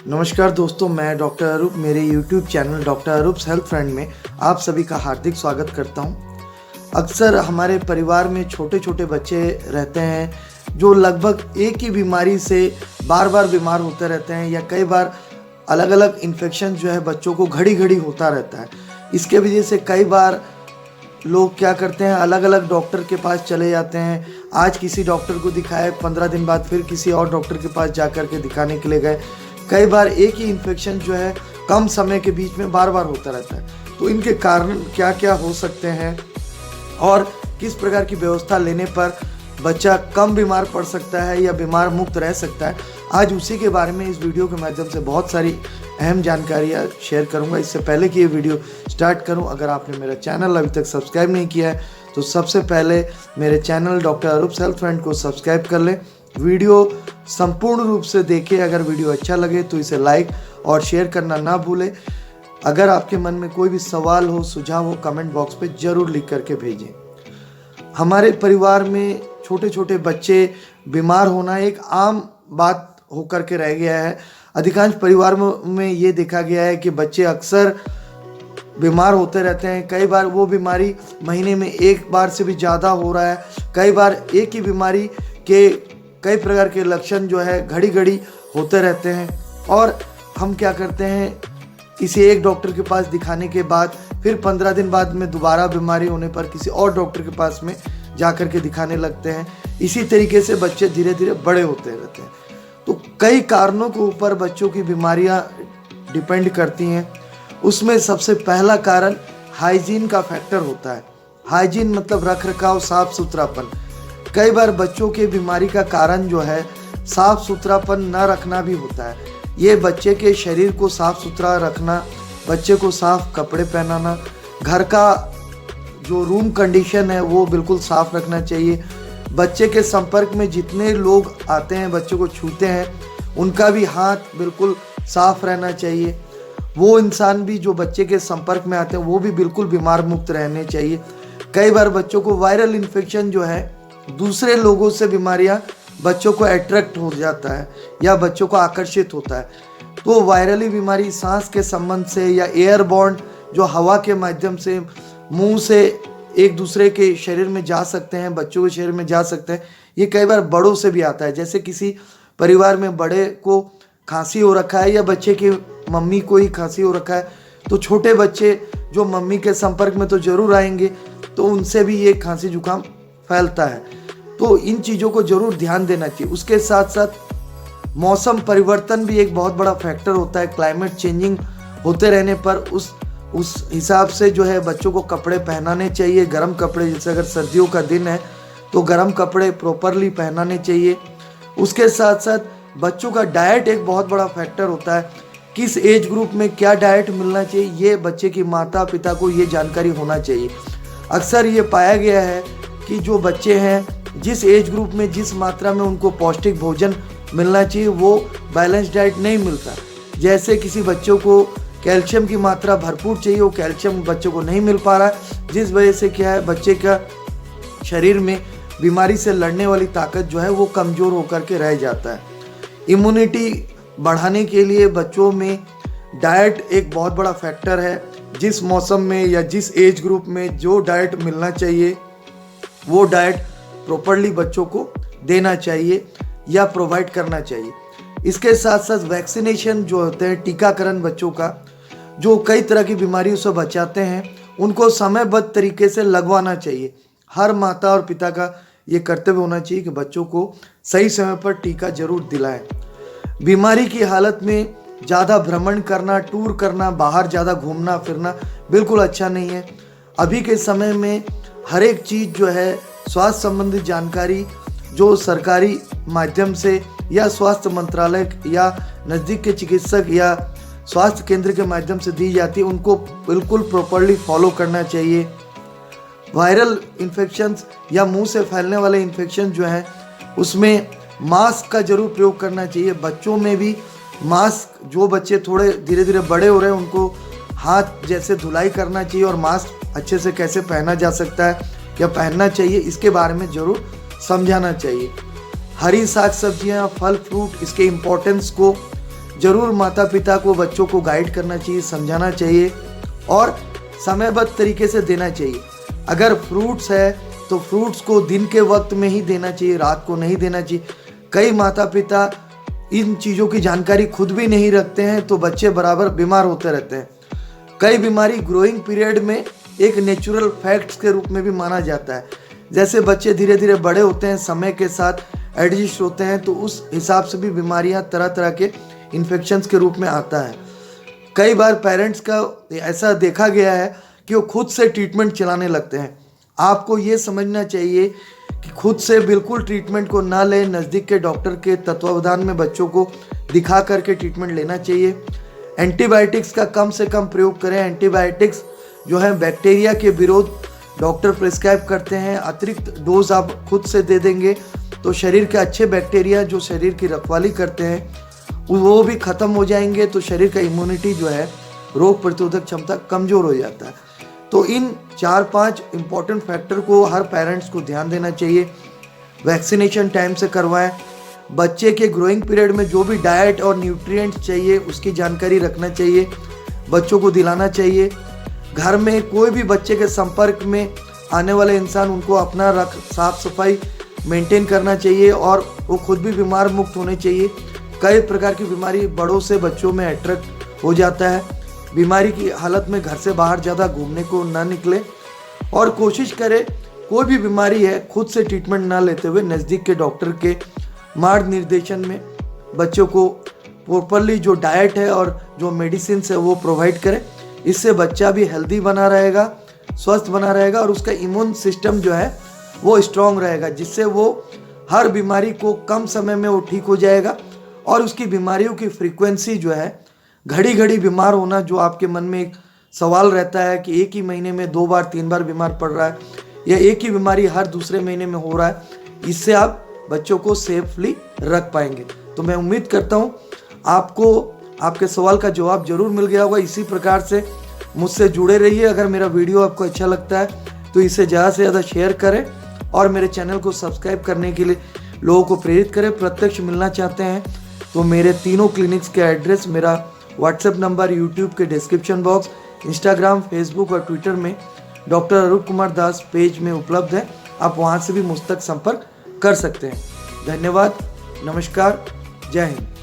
नमस्कार दोस्तों, मैं डॉक्टर अरूप मेरे YouTube channel doctor Arup's health friend में आप सभी का हार्दिक स्वागत करता हूं। अक्सर हमारे परिवार में छोटे छोटे बच्चे रहते हैं जो लगभग एक ही बीमारी से बार बार बीमार होते रहते हैं या कई बार अलग अलग इन्फेक्शन जो है बच्चों को घड़ी घड़ी होता रहता है। इसके वजह से कई बार लोग क्या करते हैं, अलग अलग डॉक्टर के पास चले जाते हैं। आज किसी डॉक्टर को दिखाए, 15 दिन बाद फिर किसी और डॉक्टर के पास जा कर के दिखाने के लिए गए। कई बार एक ही इन्फेक्शन जो है कम समय के बीच में बार बार होता रहता है। तो इनके कारण क्या क्या हो सकते हैं और किस प्रकार की व्यवस्था लेने पर बच्चा कम बीमार पड़ सकता है या बीमार मुक्त रह सकता है, आज उसी के बारे में इस वीडियो के माध्यम से बहुत सारी अहम जानकारियाँ शेयर करूंगा। इससे पहले कि ये वीडियो स्टार्ट करूं, अगर आपने मेरा चैनल अभी तक सब्सक्राइब नहीं किया है तो सबसे पहले मेरे channel doctor Arup's health friend को सब्सक्राइब कर लें। वीडियो संपूर्ण रूप से देखें। अगर वीडियो अच्छा लगे तो इसे लाइक और शेयर करना ना भूलें। अगर आपके मन में कोई भी सवाल हो, सुझाव हो, कमेंट बॉक्स पे ज़रूर लिख करके भेजें। हमारे परिवार में छोटे छोटे बच्चे बीमार होना एक आम बात होकर के रह गया है। अधिकांश परिवार में ये देखा गया है कि बच्चे अक्सर बीमार होते रहते हैं। कई बार वो बीमारी महीने में एक बार से भी ज़्यादा हो रहा है। कई बार एक ही बीमारी के कई प्रकार के लक्षण जो है घड़ी घड़ी होते रहते हैं और हम क्या करते हैं, किसी एक डॉक्टर के पास दिखाने के बाद फिर 15 दिन बाद में दोबारा बीमारी होने पर किसी और डॉक्टर के पास में जा कर के दिखाने लगते हैं। इसी तरीके से बच्चे धीरे धीरे बड़े होते रहते हैं। तो कई कारणों के ऊपर बच्चों की बीमारियां डिपेंड करती हैं। उसमें सबसे पहला कारण हाइजीन का फैक्टर होता है। हाइजीन मतलब रख रखाव, साफ सुथरापन। कई बार बच्चों के बीमारी का कारण जो है साफ सुथरापन न रखना भी होता है। ये बच्चे के शरीर को साफ सुथरा रखना, बच्चे को साफ कपड़े पहनाना, घर का जो रूम कंडीशन है वो बिल्कुल साफ रखना चाहिए। बच्चे के संपर्क में जितने लोग आते हैं, बच्चे को छूते हैं, उनका भी हाथ बिल्कुल साफ रहना चाहिए। वो इंसान भी जो बच्चे के संपर्क में आते हैं वो भी बिल्कुल बीमार मुक्त रहने चाहिए। कई बार बच्चों को वायरल इन्फेक्शन जो है, दूसरे लोगों से बीमारियां बच्चों को अट्रैक्ट हो जाता है या बच्चों को आकर्षित होता है। तो वायरली बीमारी सांस के संबंध से या एयरबॉर्न जो हवा के माध्यम से मुंह से एक दूसरे के शरीर में जा सकते हैं, बच्चों के शरीर में जा सकते हैं। ये कई बार बड़ों से भी आता है। जैसे किसी परिवार में बड़े को खांसी हो रखा है या बच्चे की मम्मी को ही खांसी हो रखा है, तो छोटे बच्चे जो मम्मी के संपर्क में तो जरूर आएंगे, तो उनसे भी ये खांसी जुकाम फैलता है। तो इन चीज़ों को जरूर ध्यान देना चाहिए। उसके साथ साथ मौसम परिवर्तन भी एक बहुत बड़ा फैक्टर होता है। क्लाइमेट चेंजिंग होते रहने पर उस हिसाब से जो है बच्चों को कपड़े पहनाने चाहिए। गर्म कपड़े, जैसे अगर सर्दियों का दिन है तो गर्म कपड़े प्रॉपरली पहनाने चाहिए। उसके साथ साथ बच्चों का डाइट एक बहुत बड़ा फैक्टर होता है। किस एज ग्रुप में क्या डाइट मिलना चाहिए, ये बच्चे की माता पिता को ये जानकारी होना चाहिए। अक्सर ये पाया गया है कि जो बच्चे हैं, जिस एज ग्रुप में जिस मात्रा में उनको पौष्टिक भोजन मिलना चाहिए वो बैलेंस डाइट नहीं मिलता। जैसे किसी बच्चों को कैल्शियम की मात्रा भरपूर चाहिए, वो कैल्शियम बच्चों को नहीं मिल पा रहा है, जिस वजह से क्या है, बच्चे का शरीर में बीमारी से लड़ने वाली ताकत जो है वो कमज़ोर होकर के रह जाता है। इम्यूनिटी बढ़ाने के लिए बच्चों में डाइट एक बहुत बड़ा फैक्टर है। जिस मौसम में या जिस एज ग्रुप में जो डाइट मिलना चाहिए वो डाइट प्रॉपरली बच्चों को देना चाहिए या प्रोवाइड करना चाहिए। इसके साथ साथ वैक्सीनेशन जो होते हैं, टीकाकरण बच्चों का जो कई तरह की बीमारियों से बचाते हैं, उनको समयबद्ध तरीके से लगवाना चाहिए। हर माता और पिता का ये कर्तव्य होना चाहिए कि बच्चों को सही समय पर टीका जरूर दिलाएं। बीमारी की हालत में ज़्यादा भ्रमण करना, टूर करना, बाहर ज़्यादा घूमना फिरना बिल्कुल अच्छा नहीं है। अभी के समय में हर एक चीज़ जो है स्वास्थ्य संबंधी जानकारी जो सरकारी माध्यम से या स्वास्थ्य मंत्रालय या नज़दीक के चिकित्सक या स्वास्थ्य केंद्र के माध्यम से दी जाती है, उनको बिल्कुल प्रॉपरली फॉलो करना चाहिए। वायरल इन्फेक्शंस या मुंह से फैलने वाले इन्फेक्शन जो हैं उसमें मास्क का जरूर प्रयोग करना चाहिए। बच्चों में भी मास्क, जो बच्चे थोड़े धीरे धीरे बड़े हो रहे हैं उनको हाथ जैसे धुलाई करना चाहिए और मास्क अच्छे से कैसे पहना जा सकता है या पहनना चाहिए, इसके बारे में ज़रूर समझाना चाहिए। हरी साग सब्जियाँ, फल फ्रूट, इसके इम्पोर्टेंस को ज़रूर माता पिता को बच्चों को गाइड करना चाहिए, समझाना चाहिए और समयबद्ध तरीके से देना चाहिए। अगर फ्रूट्स है तो फ्रूट्स को दिन के वक्त में ही देना चाहिए, रात को नहीं देना चाहिए। कई माता पिता इन चीज़ों की जानकारी खुद भी नहीं रखते हैं तो बच्चे बराबर बीमार होते रहते हैं। कई बीमारी ग्रोइंग पीरियड में एक नेचुरल फैक्ट्स के रूप में भी माना जाता है। जैसे बच्चे धीरे धीरे बड़े होते हैं, समय के साथ एडजस्ट होते हैं, तो उस हिसाब से भी बीमारियां तरह तरह के इन्फेक्शंस के रूप में आता है। कई बार पेरेंट्स का ऐसा देखा गया है कि वो खुद से ट्रीटमेंट चलाने लगते हैं। आपको ये समझना चाहिए कि खुद से बिल्कुल ट्रीटमेंट को ना लें, नज़दीक के डॉक्टर के तत्वावधान में बच्चों को दिखा करके ट्रीटमेंट लेना चाहिए। एंटीबायोटिक्स का कम से कम प्रयोग करें। एंटीबायोटिक्स जो है बैक्टीरिया के विरोध डॉक्टर प्रिस्क्राइब करते हैं। अतिरिक्त डोज आप खुद से दे देंगे तो शरीर के अच्छे बैक्टीरिया जो शरीर की रखवाली करते हैं वो भी ख़त्म हो जाएंगे, तो शरीर का इम्यूनिटी जो है, रोग प्रतिरोधक क्षमता कमज़ोर हो जाता है। तो इन 4-5 इम्पॉर्टेंट फैक्टर को हर पेरेंट्स को ध्यान देना चाहिए। वैक्सीनेशन टाइम से करवाएं। बच्चे के ग्रोइंग पीरियड में जो भी डाइट और न्यूट्रिएंट्स चाहिए उसकी जानकारी रखना चाहिए, बच्चों को दिलाना चाहिए। घर में कोई भी बच्चे के संपर्क में आने वाले इंसान, उनको अपना साफ सफाई मेंटेन करना चाहिए और वो खुद भी बीमार मुक्त होने चाहिए। कई प्रकार की बीमारी बड़ों से बच्चों में अट्रैक्ट हो जाता है। बीमारी की हालत में घर से बाहर ज़्यादा घूमने को ना निकले और कोशिश करें कोई भी बीमारी है खुद से ट्रीटमेंट ना लेते हुए नज़दीक के डॉक्टर के मार्ग निर्देशन में बच्चों को प्रॉपरली जो डाइट है और जो मेडिसिन है वो प्रोवाइड करें। इससे बच्चा भी हेल्दी बना रहेगा, स्वस्थ बना रहेगा और उसका इम्यून सिस्टम जो है वो स्ट्रांग रहेगा, जिससे वो हर बीमारी को कम समय में वो ठीक हो जाएगा। और उसकी बीमारियों की फ्रीक्वेंसी जो है, घड़ी घड़ी बीमार होना, जो आपके मन में एक सवाल रहता है कि एक ही महीने में 2 बार 3 बार बीमार पड़ रहा है या एक ही बीमारी हर दूसरे महीने में हो रहा है, इससे आप बच्चों को सेफली रख पाएंगे। तो मैं उम्मीद करता हूँ आपको आपके सवाल का जवाब जरूर मिल गया होगा। इसी प्रकार से मुझसे जुड़े रहिए। अगर मेरा वीडियो आपको अच्छा लगता है तो इसे ज़्यादा से ज़्यादा शेयर करें और मेरे चैनल को सब्सक्राइब करने के लिए लोगों को प्रेरित करें। प्रत्यक्ष मिलना चाहते हैं तो मेरे तीनों क्लिनिक्स के एड्रेस, मेरा व्हाट्सएप नंबर यूट्यूब के डिस्क्रिप्शन बॉक्स, इंस्टाग्राम, फेसबुक और ट्विटर में डॉक्टर अरूप कुमार दास पेज में उपलब्ध है। आप वहां से भी मुझ तक संपर्क कर सकते हैं। धन्यवाद, नमस्कार, जय हिंद।